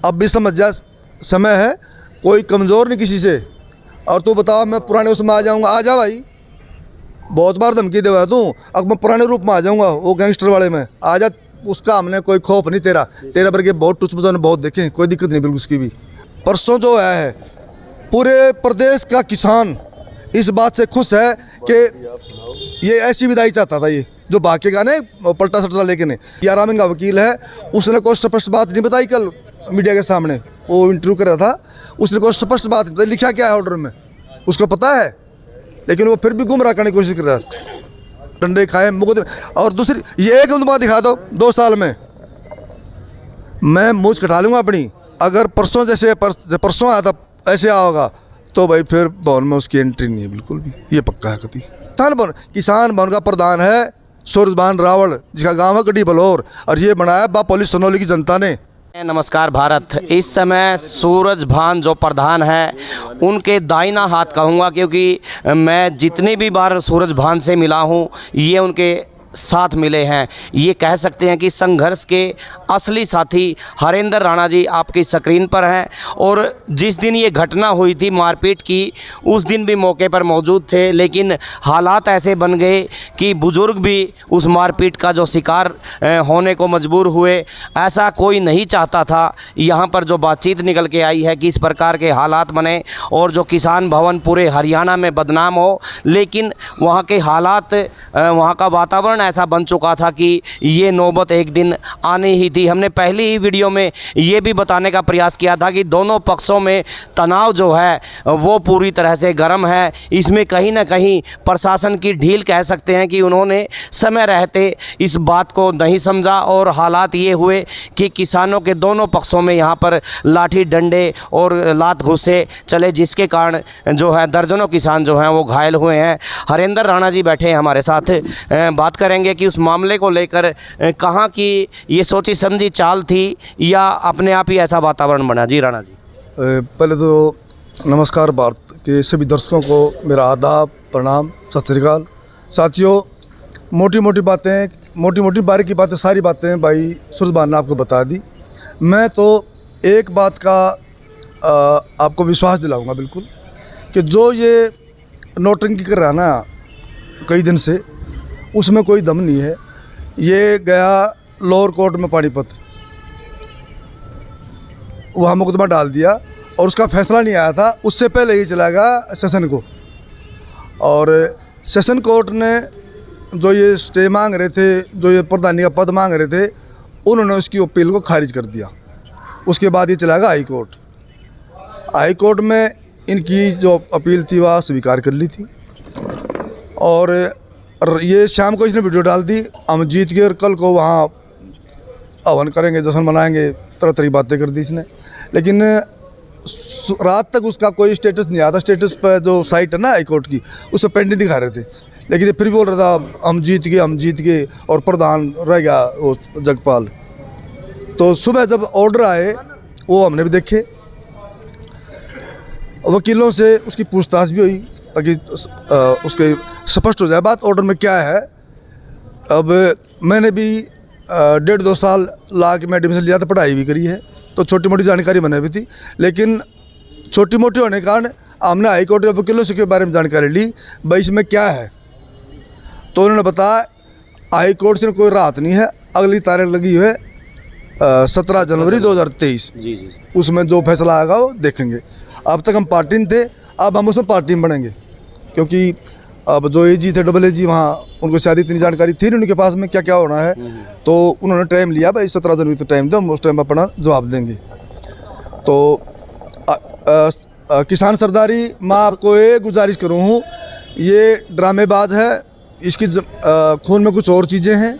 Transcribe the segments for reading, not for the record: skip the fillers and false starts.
अब भी समझ जा, समय है, कोई कमज़ोर नहीं किसी से। और तू बताओ मैं पुराने उसमें आ जाऊँगा? आ जा भाई, बहुत बार धमकी देवा तू। अब मैं पुराने रूप में आ जाऊँगा, वो गैंगस्टर वाले में आ जा, उसका हमने कोई खौफ नहीं। तेरा बल्कि बहुत टुचमुचा ने बहुत देखे, कोई दिक्कत नहीं बिल्कुल उसकी भी। परसों जो आया है, पूरे प्रदेश का किसान इस बात से खुश है कि ये ऐसी विदाई चाहता था, ये जो बाकी गाने पलटा सल्टा लेके ने। यारामिन का वकील है, उसने कोई स्पष्ट बात नहीं बताई। कल मीडिया के सामने वो इंटरव्यू कर रहा था, उसने कोई स्पष्ट बात नहीं बताई। लिखा क्या है ऑर्डर में उसको पता है, लेकिन वो फिर भी गुमराह करने की कोशिश कर रहा है। डंडे खाए मुकदमे। और दूसरी ये एक मुकदमा दिखा दो 2 साल में, मैं मूंछ कटा लूँगा अपनी। अगर परसों जैसे परसों आया था ऐसे आओगा तो भाई फिर भवन में उसकी एंट्री नहीं है बिल्कुल भी, ये पक्का है। कभी किसान भवन का प्रधान है सूरजभान रावल, जिसका गांव है गड्डी बलौर, और ये बनाया बापोली सोनौली की जनता ने। नमस्कार भारत। इस समय सूरजभान जो प्रधान है उनके दाहिना हाथ कहूँगा, क्योंकि मैं जितनी भी बार सूरजभान से मिला हूँ ये उनके साथ मिले हैं। ये कह सकते हैं कि संघर्ष के असली साथी हरेंद्र राणा जी आपकी स्क्रीन पर हैं। और जिस दिन ये घटना हुई थी मारपीट की, उस दिन भी मौके पर मौजूद थे, लेकिन हालात ऐसे बन गए कि बुज़ुर्ग भी उस मारपीट का जो शिकार होने को मजबूर हुए। ऐसा कोई नहीं चाहता था। यहाँ पर जो बातचीत निकल के आई है कि इस प्रकार के हालात बने और जो किसान भवन पूरे हरियाणा में बदनाम हो, लेकिन वहाँ के हालात, वहाँ का वातावरण ऐसा बन चुका था कि ये नौबत एक दिन आनी ही थी। हमने पहली ही वीडियो में ये भी बताने का प्रयास किया था कि दोनों पक्षों में तनाव जो है वो पूरी तरह से गर्म है। इसमें कहीं ना कहीं प्रशासन की ढील कह सकते हैं कि उन्होंने समय रहते इस बात को नहीं समझा और हालात ये हुए कि किसानों के दोनों पक्षों में यहाँ पर लाठी डंडे और लात घुसे चले, जिसके कारण जो है दर्जनों किसान जो हैं वो घायल हुए हैं। हरेंद्र राणा जी बैठे हैं हमारे साथ, बात करेंगे कि उस मामले को लेकर कहाँ की ये सोची समझी चाल थी या अपने आप ही ऐसा वातावरण बना। जी राणा जी, पहले तो नमस्कार भारत के सभी दर्शकों को मेरा आदाब, प्रणाम, सत श्री अकाल। साथियों, मोटी मोटी बातें, मोटी मोटी बारीकी बातें, सारी बातें भाई सूरजभान ने आपको बता दी। मैं तो एक बात का आपको विश्वास दिलाऊंगा बिल्कुल, कि जो ये नोटंकी कर रहा है ना कई दिन से, उसमें कोई दम नहीं है। ये गया लोअर कोर्ट में पानीपत, वहाँ मुकदमा डाल दिया और उसका फैसला नहीं आया था। उससे पहले ही चला गया सेशन को, और सेशन कोर्ट ने जो ये स्टे मांग रहे थे, जो ये प्रधानी का पद मांग रहे थे, उन्होंने उसकी अपील को खारिज कर दिया। उसके बाद ये चला गया हाई कोर्ट। हाई कोर्ट में इनकी जो अपील थी वह स्वीकार कर ली थी, और ये शाम को इसने वीडियो डाल दी, हम जीत गए और कल को वहाँ हवन करेंगे, जश्न मनाएंगे, तरह तरह की बातें कर दी इसने। लेकिन रात तक उसका कोई स्टेटस नहीं आया था। स्टेटस पर जो साइट है ना हाई कोर्ट की, उस पर पेंडिंग दिखा रहे थे, लेकिन ये फिर भी बोल रहा था हम जीत गए, और प्रधान रह गया वो जगपाल। तो सुबह जब ऑर्डर आए वो हमने भी देखे, वकीलों से उसकी पूछताछ भी हुई ताकि उसके स्पष्ट हो जाए बात ऑर्डर में क्या है। अब मैंने भी 1.5-2 साल ला के मैं एडमिशन लिया था, पढ़ाई भी करी है, तो छोटी मोटी जानकारी मैंने भी थी। लेकिन छोटी मोटी होने के कारण हमने हाई कोर्ट के वकीलों से के बारे में जानकारी ली, भाई इसमें क्या है। तो उन्होंने बताया हाई कोर्ट से कोई राहत नहीं है, अगली तारीख लगी है 17 जनवरी 2023। जी। उसमें जो फैसला आएगा वो देखेंगे। अब तक हम पार्टी में थे, अब हम उसमें पार्टी में बनेंगे, क्योंकि अब जो एजी थे AA वहाँ उनको शायद इतनी जानकारी थी नहीं उनके पास में क्या क्या होना है। तो उन्होंने टाइम लिया, भाई 17 जनवरी तक टाइम दो, हम उस टाइम अपना जवाब देंगे। तो किसान सरदारी, मैं आपको ये गुजारिश करूँ हूँ, ये ड्रामेबाज है, इसकी खून में कुछ और चीज़ें हैं।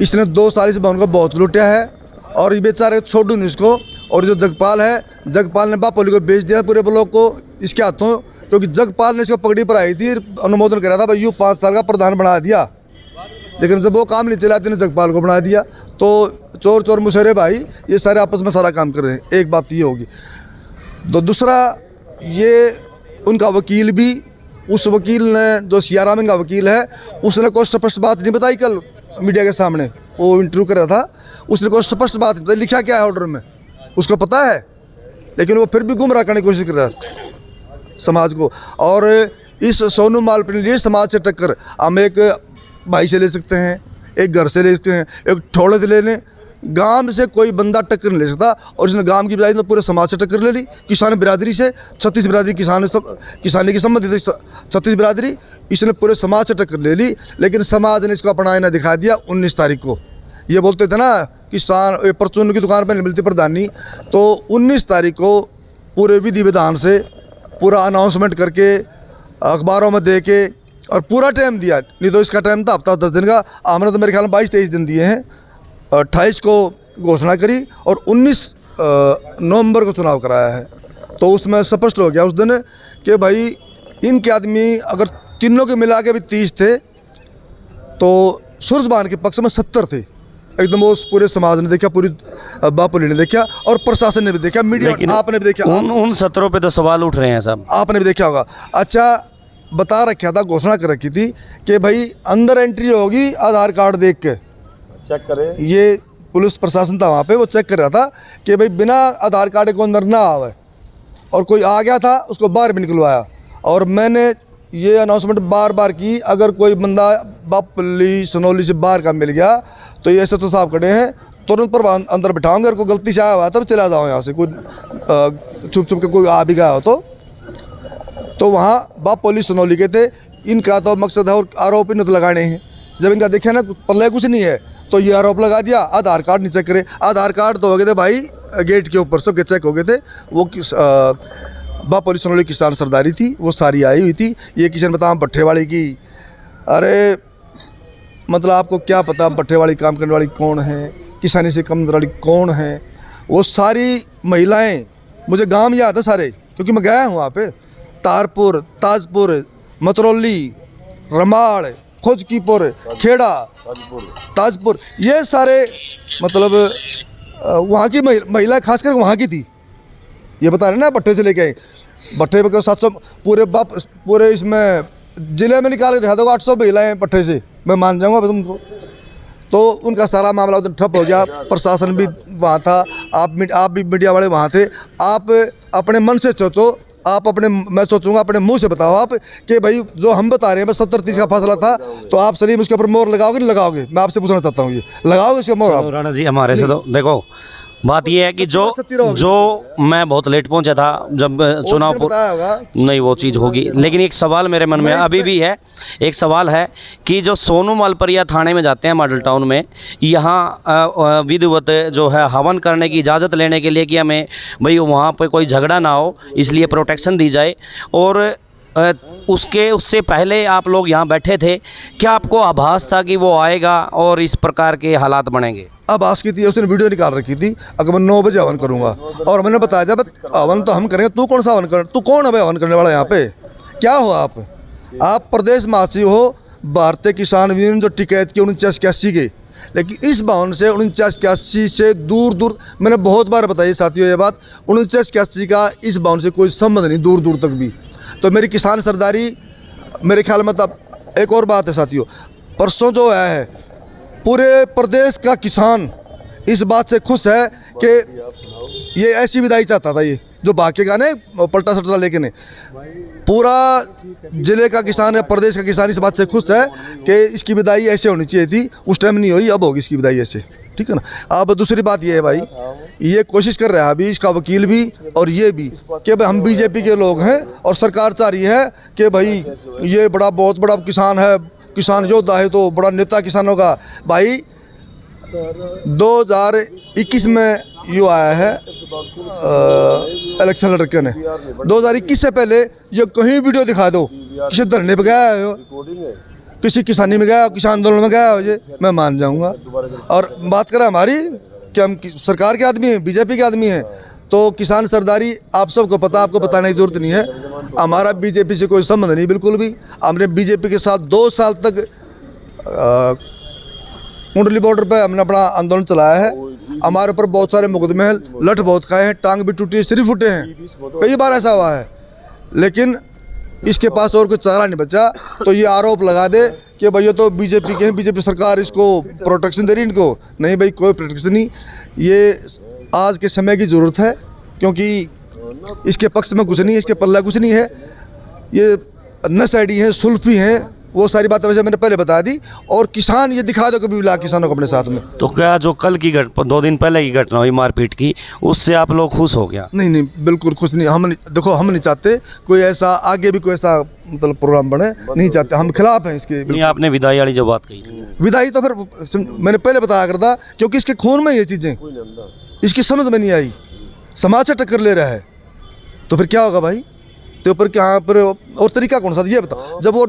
इसने 2 साल से उनको बहुत लूटा है, और ये बेचारे छोड़ू नहीं इसको। और जो जगपाल है, जगपाल ने बापोली को बेच दिया पूरे ब्लॉक को इसके हाथों, क्योंकि जगपाल ने इसको पगड़ी पर आई थी, अनुमोदन करा था भाई यूँ 5 साल का प्रधान बना दिया। लेकिन जब वो काम नहीं चला तो जगपाल को बना दिया। तो चोर चोर मुशहरे भाई ये सारे आपस में सारा काम कर रहे हैं। एक बात ये होगी। तो दूसरा, ये उनका वकील भी, उस वकील ने जो यारामिन का वकील है, उसने कोई स्पष्ट बात नहीं बताई। कल मीडिया के सामने वो इंटरव्यू कर रहा था, उसने कोई स्पष्ट बात नहीं बताई। लिखा क्या है ऑर्डर में उसको पता है, लेकिन वो फिर भी गुमराह करने की कोशिश कर रहा है समाज को। और इस सोनू मालपुरी ने लिए समाज से टक्कर। हम एक भाई से ले सकते हैं, एक घर से ले सकते हैं, एक ठोड़े से ले लें, गांव से कोई बंदा टक्कर नहीं ले सकता। और इसने गांव की बजाय तो पूरे समाज से टक्कर ले ली। किसान बिरादरी से, 36 बिरादरी किसानी की संबंधित 36 बिरादरी, इसने पूरे समाज से टक्कर ले ली। लेकिन समाज ने इसको अपना आईना दिखा दिया 19 तारीख को। ये बोलते थे ना किसान परचून की दुकान पर नहीं मिलती प्रधानी, तो 19 तारीख को पूरे विधि विधान से पूरा अनाउंसमेंट करके अखबारों में दे के और पूरा टाइम दिया। नहीं तो इसका टाइम था हफ्ता 10 दिन का, हमने तो मेरे ख्याल में 22-23 दिन दिए हैं। 28 को घोषणा करी और 19 नवंबर को चुनाव कराया है। तो उसमें स्पष्ट हो गया उस दिन कि भाई इनके आदमी अगर तीनों के मिला के भी 30 थे तो सूरजभान के पक्ष में 70 थे एकदम। वो पूरे समाज ने देखा, पूरी बापुली ने देखा और प्रशासन ने भी देखा, मीडिया आपने भी देखा। उन 17 पे तो सवाल उठ रहे हैं साहब, आपने भी देखा होगा। अच्छा, बता रखा था, घोषणा कर रखी थी कि भाई अंदर एंट्री होगी आधार कार्ड देख के चेक करें। ये पुलिस प्रशासन था वहाँ पे, वो चेक कर रहा था कि भाई बिना आधार कार्ड को अंदर ना आवे। और कोई आ गया था उसको बाहर भी निकलवाया। और मैंने ये अनाउंसमेंट बार बार की, अगर कोई बंदा बापुली सनौली से बाहर का मिल गया तो ये ऐसे तो साहब खड़े हैं, तुरंत पर अंदर बिठाऊंगे। अगर कोई गलती से आया हुआ तब चला जाओ यहाँ से, कोई छुप छुप के कोई आ भी गया हो तो वहाँ बापुली सनौली के थे। इनका तो मकसद है और आरोप इन तो लगाने हैं। जब इनका देखा ना पल्ले कुछ नहीं है तो ये आरोप लगा दिया आधार कार्ड नहीं चेक करे। आधार कार्ड तो हो गए थे भाई गेट के ऊपर, सबके चेक हो गए थे। वो बापुली सनौली किसान सरदारी थी, वो सारी आई हुई थी। ये किसान बताओ भट्ठे वाली की, अरे मतलब आपको क्या पता भट्ठे वाली काम करने वाली कौन है, किसानी से कम वाली कौन है। वो सारी महिलाएं मुझे गांव याद है सारे, क्योंकि मैं गया हूँ वहाँ पे। तारपुर, ताजपुर, मतरौली, रमाड़, खोजकीपुर, खेड़ा, ताजपुर, ये सारे मतलब वहाँ की महिला खासकर वहाँ की थी। ये बता रहे ना भट्ठे से लेके आए, भट्ठे पे 700 पूरे इसमें ज़िले में निकाल के दिखा दोगे 800 महिलाएँ भट्ठे से, मैं मान जाऊँगा तुमको। तो उनका सारा मामला उधर ठप हो गया। प्रशासन भी वहाँ था, आप भी मीडिया वाले वहाँ थे। आप अपने मन से सोचो, आप अपने, मैं सोचूंगा अपने मुंह से बताओ आप कि भाई जो हम बता रहे हैं बस 70-30 का फैसला था, तो आप सलीम उसके ऊपर मोहर लगाओगे नहीं लगाओगे? मैं आपसे पूछना चाहता हूँ, ये लगाओगे इसके मोहर आप? राणा जी हमारे से तो देखो बात ये है कि जो मैं बहुत लेट पहुंचा था जब चुनाव नहीं वो चीज़ होगी। लेकिन एक सवाल मेरे मन में अभी भी है, एक सवाल है कि जो सोनू मालपरिया थाने में जाते हैं मॉडल टाउन में, यहाँ विधिवत जो है हवन करने की इजाज़त लेने के लिए कि हमें भाई वहाँ पे कोई झगड़ा ना हो इसलिए प्रोटेक्शन दी जाए, और उससे पहले आप लोग यहाँ बैठे थे, क्या आपको आभास था कि वो आएगा और इस प्रकार के हालात बनेंगे? आभास की थी, उसने वीडियो निकाल रखी थी। अगर मैं 9 बजे हवन करूँगा और मैंने बताया जब हवन तो हम करेंगे, तू कौन सा हवन कर, तू कौन है भाई हवन करने वाला? यहाँ पे क्या हो आप प्रदेश महासचिव हो भारतीय किसान यूनियन जो टिकैत की 49-81 के, लेकिन इस भवन से 49-81 से दूर दूर, मैंने बहुत बार बताई साथियों ये बात, 49-81 का इस भवन से कोई संबंध नहीं दूर दूर तक भी। तो मेरी किसान सरदारी मेरे ख्याल में तब एक और बात है साथियों, परसों जो है पूरे प्रदेश का किसान इस बात से खुश है कि ये ऐसी विदाई चाहता था, ये जो भागेगा ने पलटा सल्टा लेके ने, पूरा जिले का किसान है, प्रदेश का किसान इस बात से खुश है कि इसकी विदाई ऐसे होनी चाहिए थी, उस टाइम नहीं हुई, अब होगी इसकी विदाई ऐसे, ठीक है ना। अब दूसरी बात ये है भाई, ये कोशिश कर रहा है अभी इसका वकील भी और ये भी कि भाई हम बीजेपी के लोग हैं और सरकार चाह रही है कि भाई ये बहुत बड़ा किसान है, किसान योद्धा है, तो बड़ा नेता किसानों का। भाई 2021 में यो आया है इलेक्शन लड़ के ने, 2021 से पहले ये कहीं वीडियो दिखा दो, किसी धरने पे गया हो, किसी किसानी में गया हो, किसान आंदोलन में गया हो, ये मैं मान जाऊंगा। और बात करें हमारी कि हम सरकार के आदमी हैं, बीजेपी के आदमी हैं, तो किसान सरदारी आप सबको पता, आपको बताने की जरूरत नहीं है। हमारा बीजेपी से कोई संबंध नहीं बिल्कुल भी। हमने बीजेपी के साथ 2 साल तक कुंडली बॉर्डर पे हमने अपना आंदोलन चलाया है। हमारे ऊपर बहुत सारे मुकदमे हैं, लठ बहुत खाए हैं, टांग भी टूटी, सिर फूटे हैं, कई बार ऐसा हुआ है। लेकिन इसके पास और कोई चारा नहीं बचा, तो ये आरोप लगा दे कि भाई ये तो बीजेपी के हैं, बीजेपी सरकार इसको प्रोटेक्शन दे रही, इनको नहीं भाई कोई प्रोटेक्शन नहीं। ये आज के समय की ज़रूरत है, क्योंकि इसके पक्ष में कुछ नहीं है, इसके पल्ला कुछ नहीं है। ये नशेड़ी हैं, सुल्फी हैं, वो सारी बातें वैसे मैंने पहले बता दी। और किसान ये दिखा दो कभी भी ला किसानों को अपने साथ में। तो क्या जो कल की 2 दिन पहले की घटना हुई मारपीट की, उससे आप लोग खुश हो गया? नहीं नहीं, बिल्कुल खुश नहीं। हम नहीं, देखो हम नहीं चाहते कोई ऐसा आगे भी कोई ऐसा मतलब प्रोग्राम बने, नहीं चाहते, हम खिलाफ हैं इसके। नहीं, आपने विदाई वाली जो बात कही थी, विदाई तो फिर मैंने पहले बताया करता, क्योंकि इसके खून में ये चीज़ें, इसकी समझ में नहीं आई, समाज से टक्कर ले रहा है, तो फिर क्या होगा भाई? तो फिर क्या पर और तरीका कौन सा ये बताओ। जब वो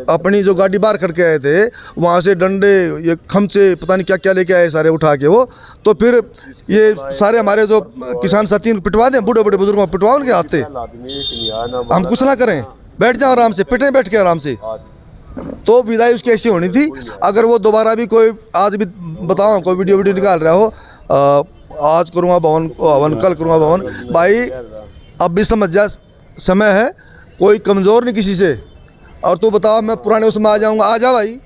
अपनी जो गाड़ी बाहर खड़ के आए थे, वहाँ से डंडे, ये खमचे, पता नहीं क्या क्या लेके आए सारे उठा के वो, तो फिर ये सारे हमारे जो किसान साथी पिटवा दें, बूढ़े बूढ़े बुजुर्गों को पिटवा उनके हाथ से। हम कुछ ना करें, बैठ जाओ आराम से, पिटें बैठ के आराम से। तो विदाई उसकी ऐसी होनी थी। अगर वो दोबारा भी कोई, आज भी बताओ कोई वीडियो निकाल रहा हो, आज करूँगा भवन, कल करूँगा भवन, भाई अब भी समझ जा, समय है, कोई कमज़ोर नहीं किसी से। और तू बताओ मैं पुराने उसमें आ जाऊँगा, आ जा भाई,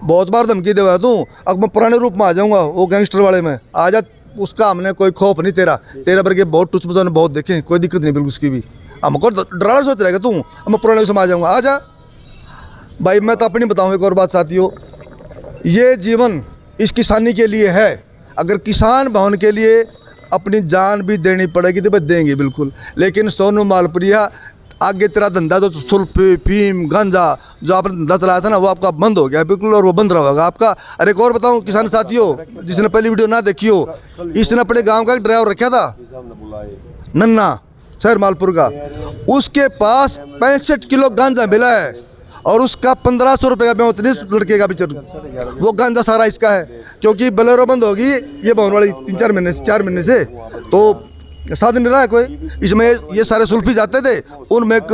बहुत बार धमकी देवा तू, अब मैं पुराने रूप में आ जाऊँगा, वो गैंगस्टर वाले में आ जा। उसका हमने कोई खौफ नहीं, तेरा वर्गे बहुत टुच ने बहुत देखे, कोई दिक्कत नहीं बिल्कुल उसकी भी। हमको डराना सोच रहेगा तू, अब मैं पुराने उसमें आ जाऊँगा, आ जा भाई। मैं तो अपनी बताऊँ एक और बात साथियों, ये जीवन इस किसानी के लिए है। अगर किसान भवन के लिए अपनी जान भी देनी पड़ेगी तो बस देंगे बिल्कुल। लेकिन सोनू मालपुरिया, आगे तेरा धंधा जो सुल्फी, फीम, गांजा जो आपने धंधा चलाया था ना, वो आपका बंद हो गया बिल्कुल, और वो बंद रहेगा आपका। अरे एक और बताऊं किसान साथियों, जिसने पहली वीडियो ना देखी हो, इसने अपने गांव का एक ड्राइवर रखा था, नन्ना, शहर मालपुर का, उसके पास 65 किलो गांजा मिला है, और उसका 1500 रुपये का बेवतनी लड़के का भी, वो गांजा सारा इसका है। क्योंकि बलेरो बंद होगी ये भवन वाली 4 महीने से, तो साधन नहीं रहा है कोई। इसमें ये सारे सुल्फी जाते थे, उनमें एक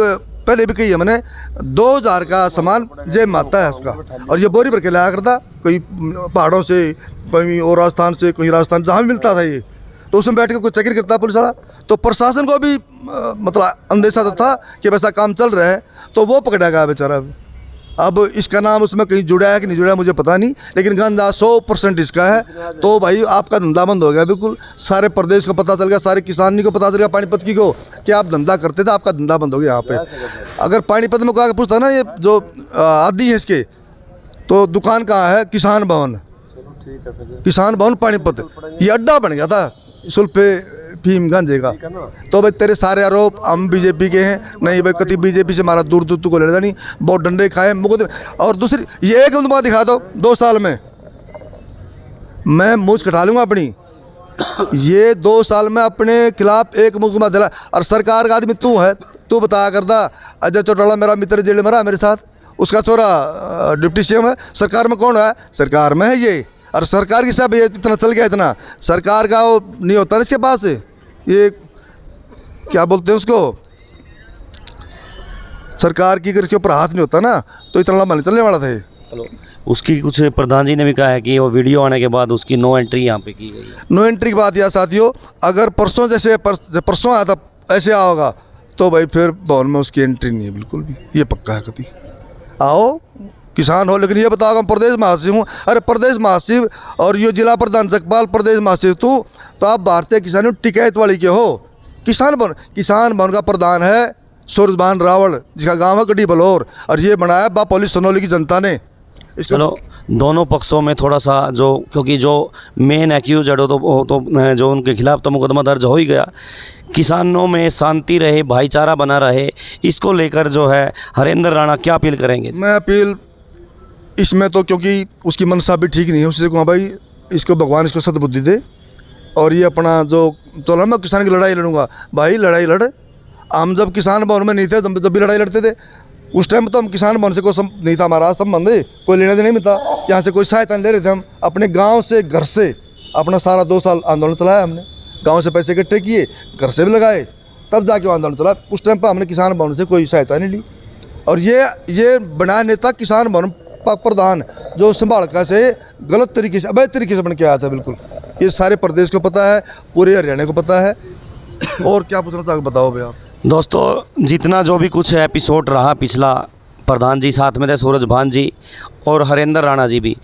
पहले भी कही है मैंने, 2000 का सामान जेब में आता है उसका, और ये बोरी भर के लाया करता, कोई पहाड़ों से, कहीं और राजस्थान से, कहीं राजस्थान जहाँ भी मिलता था ये, तो उसमें बैठ के कोई चेकिंग करता पुलिस वाला। तो प्रशासन को भी मतलब अंदेशा तो था कि वैसा काम चल रहा है, तो वो पकड़ा गया बेचारा। अब इसका नाम उसमें कहीं जुड़ा है कि नहीं जुड़ा है मुझे पता नहीं, लेकिन गांजा 100% इसका है। तो भाई आपका धंधा बंद हो गया बिल्कुल, सारे प्रदेश को पता चल गया, सारे किसानी को पता चल गया, पानीपत की को, कि आप धंधा करते थे, आपका धंधा बंद हो गया यहाँ पे। अगर पानीपत में कोई पूछता ना, ये जो आदि है इसके, तो दुकान कहाँ है? किसान भवन, किसान भवन पानीपत, ये अड्डा बन गया था सुल्फे, फीम, गांजे का। तो भाई तेरे सारे आरोप हम बीजेपी के हैं, नहीं भाई कति बीजेपी से हमारा दूर दूर को लेना नहीं, बहुत डंडे खाए मुकदमे। और दूसरी ये एक मुकदमा दिखा दो 2 साल में, मैं मूछ कटा लूँगा अपनी। ये 2 साल में अपने खिलाफ एक मुकदमा दिला, और सरकार का आदमी तू है, तू बताया करता अजय चौटाला मेरा मित्र जेल में रहा मेरे साथ, उसका छोरा डिप्टी सीएम है, सरकार में कौन है? सरकार में है ये। और सरकार की सब ये इतना चल गया, इतना सरकार का वो नहीं होता ना इसके पास, ये क्या बोलते हैं उसको, सरकार की अगर इसके ऊपर हाथ नहीं होता ना, तो इतना लंबा नहीं चलने वाला था ये। उसकी कुछ प्रधान जी ने भी कहा है कि वो वीडियो आने के बाद उसकी नो एंट्री यहाँ पे की गई। नो एंट्री की बात यार साथियों, अगर परसों जैसे परसों आया था ऐसे आओगा, तो भाई फिर भवन में उसकी एंट्री नहीं है बिल्कुल भी, ये पक्का है। कभी आओ किसान हो, लेकिन ये बताओ हम प्रदेश महासचिव हूँ। अरे प्रदेश महासचिव और ये जिला प्रधान जगपाल प्रदेश महासचिव तू, तो आप भारतीय किसान टिकैत वाली के हो। किसान भवन का प्रधान है सूरजभान रावल, जिसका गांव है गड्डी बलौर, और ये बनाया बापोली सोनौली की जनता ने। चलो दोनों पक्षों में थोड़ा सा जो, क्योंकि जो मेन एक्यूज्ड हो तो जो उनके खिलाफ तो मुकदमा दर्ज हो ही गया, किसानों में शांति रहे, भाईचारा बना रहे, इसको लेकर जो है हरेंद्र राणा क्या अपील करेंगे? मैं अपील इसमें तो, क्योंकि उसकी मनसा भी ठीक नहीं है, उससे कहूँ भाई इसको भगवान इसको सद्बुद्धि दे, और ये अपना जो चलो मैं किसान की लड़ाई लड़ूंगा, भाई लड़ाई लड़। हम जब किसान भवन में नहीं थे जब भी लड़ाई लड़ते थे, उस टाइम तो हम किसान भवन से कोई नहीं था हमारा संबंध, कोई लेना देना नहीं था, यहाँ से कोई सहायता नहीं ले रहे थे। हम अपने गांव से, घर से अपना सारा 2 साल आंदोलन चलाया हमने, गांव से पैसे इकट्ठे किए, घर से भी लगाए, तब जाके आंदोलन चला। उस टाइम पर हमने किसान भवन से कोई सहायता नहीं ली। और ये बना नेता किसान भवन प्रधान जो संभालका से गलत तरीके से, अवैध तरीके से बन के आया था बिल्कुल, ये सारे प्रदेश को पता है, पूरे हरियाणा को पता है। और क्या पूछना चाहोगे बताओ भैया आप। दोस्तों जितना जो भी कुछ एपिसोड रहा पिछला प्रधान जी साथ में थे, सूरज भान जी और हरेंद्र राणा जी भी।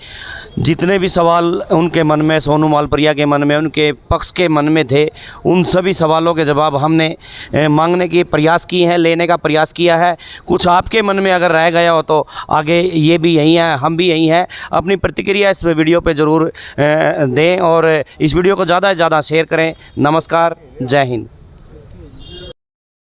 जितने भी सवाल उनके मन में, सोनू मालप्रिया के मन में, उनके पक्ष के मन में थे, उन सभी सवालों के जवाब हमने मांगने के प्रयास किए हैं, लेने का प्रयास किया है। कुछ आपके मन में अगर रह गया हो तो आगे ये भी यहीं हैं, हम भी यहीं हैं। अपनी प्रतिक्रिया इस वीडियो पे ज़रूर दें और इस वीडियो को ज़्यादा से ज़्यादा शेयर करें। नमस्कार, जय हिंद।